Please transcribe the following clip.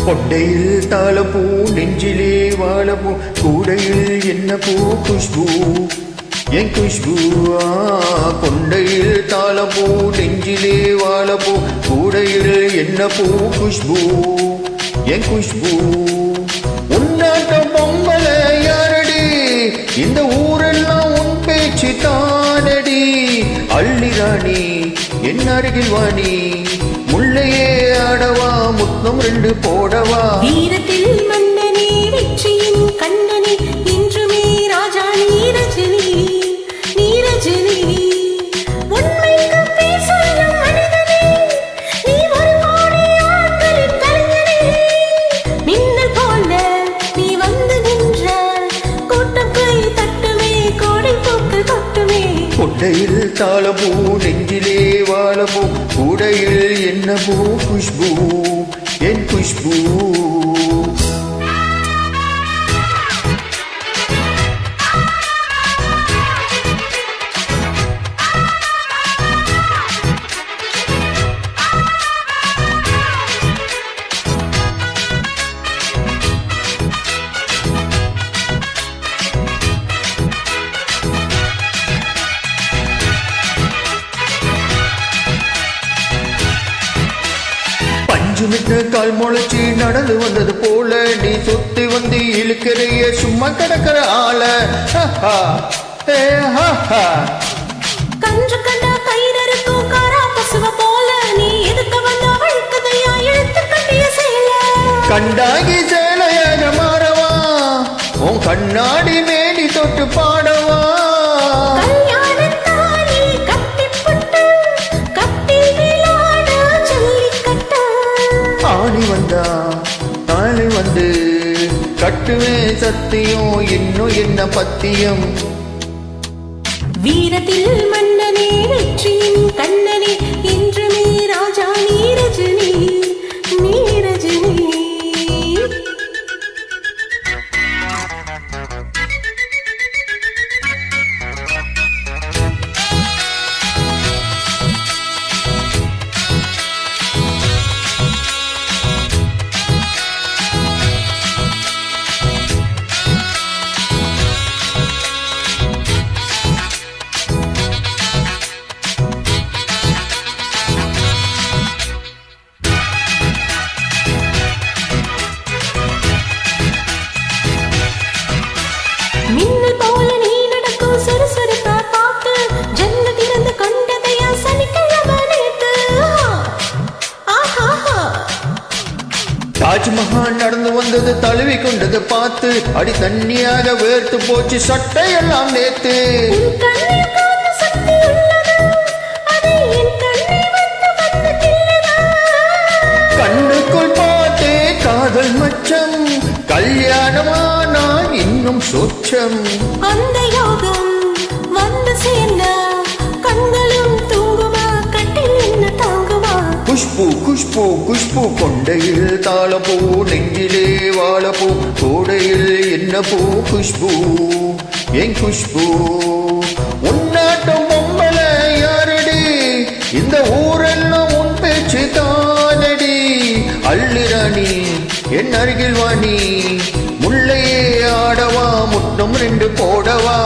கொண்டையில் தாளப்பூ நெஞ்சிலே வாழப்பூ கூடையில் என்ன பூ குஷ்பூ என் குஷ்பூ கொண்டையில் தாளப்பூ நெஞ்சிலே வாழப்பூ கூடையில் என்ன பூ குஷ்பூ என் குஷ்பூ உன்னாட்டம் பொம்பல யாரடி இந்த ஊரெல்லாம் உன் பேச்சு தானடி அள்ளிராணி என் அருகில் வாணி முள்ளையே ஆடவா முத்தம் 2 போடவா வீரத்தில் மன்னனே வெற்றியின் கண்ணனே இன்றுமே ராஜா நீரஜனி நீரஜனி உண்மைக்கு பேசும் மனிதனே நீ ஒரு கோடி ஆண்களின் கலைஞனே மின்னல் போல நீ வந்து நின்றால் கூட்டம் கை தட்டுமே கோடை பூக்கள் கொட்டுமே கொண்டையில் தாளப்பூ நெஞ்சிலே வாழப்பூ கூடையில் என்ன பூ குஷ்பூ என் குஷ்பூ பஞ்சுமிட்டு கால் முளைச்சி நடந்து வந்தது போல நீ சொத்து வந்து இழுக்கிறைய சும்மா கிடக்கிற ஆள கன்று கண்ட கயிறறுக்கும் காரா பசுவ போல நீ எதுக்கு வந்த வழுக்கதையா இழுத்து கட்டிய சேல கண்டாகி சேலையாக மாறவா உன் கண்ணாடி மேடி தொட்டு பாடவா ஆணி வந்தா நாளை வந்து கட்டுவே சத்தியம் இன்னும் என்ன பத்தியம் வீரத்தில் மன்னனே வெற்றியின் கண்ணனே இன்றுமே ராஜா நீரஜனி நீரஜனி மின்னல் போல நீ நடக்கும் சுறுசுறுப்பா பார்த்து ஜன்ன திறந்து கொண்டதையா சனிக்கிழமை நேத்து தாஜ்மஹால் நடந்து வந்தது தழுவி கொண்டது பார்த்து அடி தண்ணியாக வேர்த்து போச்சு சட்டையெல்லாம் நேத்து கண்ணுக்குள் பார்த்தே காதல் மச்சம் கல்யாணமானா இன்னும் சொச்சம் அந்த யோகம் வந்து சேர்ந்த கண்களும் தூங்குமா கட்டில் என்ன தாங்குமா குஷ்பூ குஷ்பூ குஷ்பூ கொண்டையில் தாளப்பூ நெஞ்சிலே வாழப்பூ கோடையில் என்ன பூ குஷ்பூ என் குஷ்பூ உன்னாட்டம் பொம்பல யாரடி இந்த ஊரெல்லாம் உன் பேச்சு தானடி அள்ளிராணி என் அருகில் வாணி முள்ளையே ஆடவா முத்தம் 2 போடவா